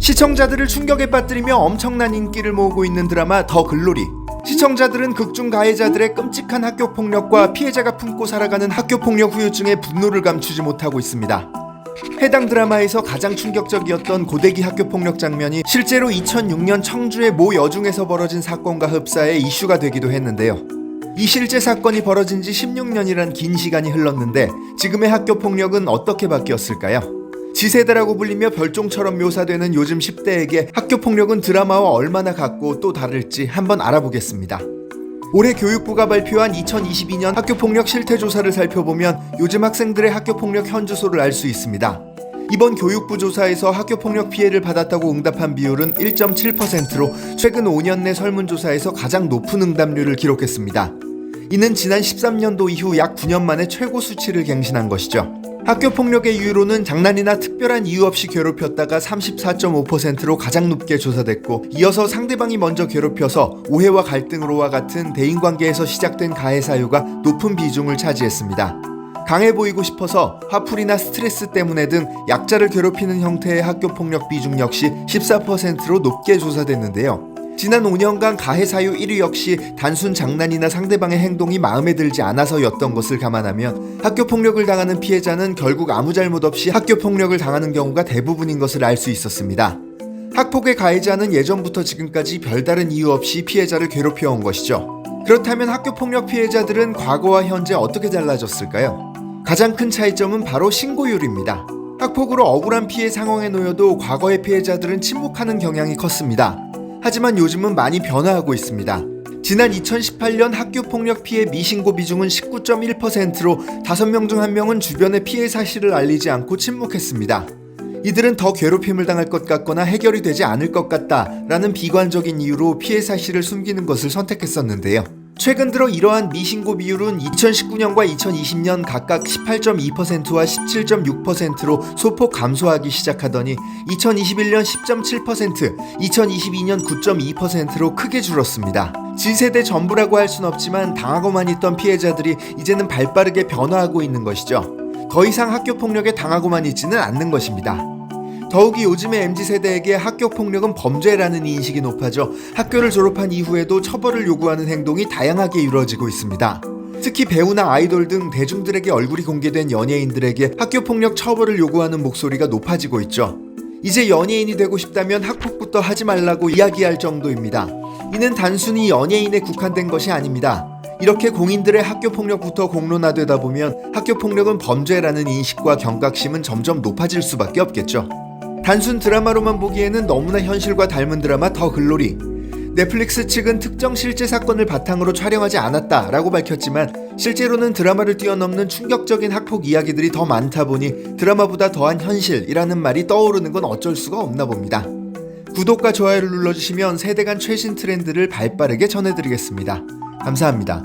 시청자들을 충격에 빠뜨리며 엄청난 인기를 모으고 있는 드라마 더 글로리. 시청자들은 극중 가해자들의 끔찍한 학교폭력과 피해자가 품고 살아가는 학교폭력 후유증에 분노를 감추지 못하고 있습니다. 해당 드라마에서 가장 충격적이었던 고데기 학교폭력 장면이 실제로 2006년 청주의 모 여중에서 벌어진 사건과 흡사해 이슈가 되기도 했는데요. 이 실제 사건이 벌어진 지 16년이란 긴 시간이 흘렀는데 지금의 학교폭력은 어떻게 바뀌었을까요? 지세대라고 불리며 별종처럼 묘사되는 요즘 10대에게 학교폭력은 드라마와 얼마나 같고 또 다를지 한번 알아보겠습니다. 올해 교육부가 발표한 2022년 학교폭력 실태조사를 살펴보면 요즘 학생들의 학교폭력 현주소를 알 수 있습니다. 이번 교육부 조사에서 학교폭력 피해를 받았다고 응답한 비율은 1.7%로 최근 5년 내 설문조사에서 가장 높은 응답률을 기록했습니다. 이는 지난 13년도 이후 약 9년 만에 최고 수치를 갱신한 것이죠. 학교폭력의 이유로는 장난이나 특별한 이유 없이 괴롭혔다가 34.5%로 가장 높게 조사됐고, 이어서 상대방이 먼저 괴롭혀서 오해와 갈등으로와 같은 대인관계에서 시작된 가해 사유가 높은 비중을 차지했습니다. 강해 보이고 싶어서, 화풀이나 스트레스 때문에 등 약자를 괴롭히는 형태의 학교폭력 비중 역시 14%로 높게 조사됐는데요. 지난 5년간 가해 사유 1위 역시 단순 장난이나 상대방의 행동이 마음에 들지 않아서였던 것을 감안하면 학교폭력을 당하는 피해자는 결국 아무 잘못 없이 학교폭력을 당하는 경우가 대부분인 것을 알 수 있었습니다. 학폭의 가해자는 예전부터 지금까지 별다른 이유 없이 피해자를 괴롭혀온 것이죠. 그렇다면 학교폭력 피해자들은 과거와 현재 어떻게 달라졌을까요? 가장 큰 차이점은 바로 신고율입니다. 학폭으로 억울한 피해 상황에 놓여도 과거의 피해자들은 침묵하는 경향이 컸습니다. 하지만 요즘은 많이 변화하고 있습니다. 지난 2018년 학교폭력 피해 미신고 비중은 19.1%로 5명 중 1명은 주변의 피해 사실을 알리지 않고 침묵했습니다. 이들은 더 괴롭힘을 당할 것 같거나 해결이 되지 않을 것 같다라는 비관적인 이유로 피해 사실을 숨기는 것을 선택했었는데요. 최근 들어 이러한 미신고 비율은 2019년과 2020년 각각 18.2%와 17.6%로 소폭 감소하기 시작하더니 2021년 10.7%, 2022년 9.2%로 크게 줄었습니다. G세대 전부라고 할 순 없지만 당하고만 있던 피해자들이 이제는 발빠르게 변화하고 있는 것이죠. 더 이상 학교폭력에 당하고만 있지는 않는 것입니다. 더욱이 요즘의 MZ세대에게 학교폭력은 범죄라는 인식이 높아져 학교를 졸업한 이후에도 처벌을 요구하는 행동이 다양하게 이루어지고 있습니다. 특히 배우나 아이돌 등 대중들에게 얼굴이 공개된 연예인들에게 학교폭력 처벌을 요구하는 목소리가 높아지고 있죠. 이제 연예인이 되고 싶다면 학폭부터 하지 말라고 이야기할 정도입니다. 이는 단순히 연예인에 국한된 것이 아닙니다. 이렇게 공인들의 학교폭력부터 공론화되다 보면 학교폭력은 범죄라는 인식과 경각심은 점점 높아질 수밖에 없겠죠. 단순 드라마로만 보기에는 너무나 현실과 닮은 드라마 더 글로리. 넷플릭스 측은 특정 실제 사건을 바탕으로 촬영하지 않았다라고 밝혔지만 실제로는 드라마를 뛰어넘는 충격적인 학폭 이야기들이 더 많다 보니 드라마보다 더한 현실이라는 말이 떠오르는 건 어쩔 수가 없나 봅니다. 구독과 좋아요를 눌러주시면 세대 간 최신 트렌드를 발빠르게 전해드리겠습니다. 감사합니다.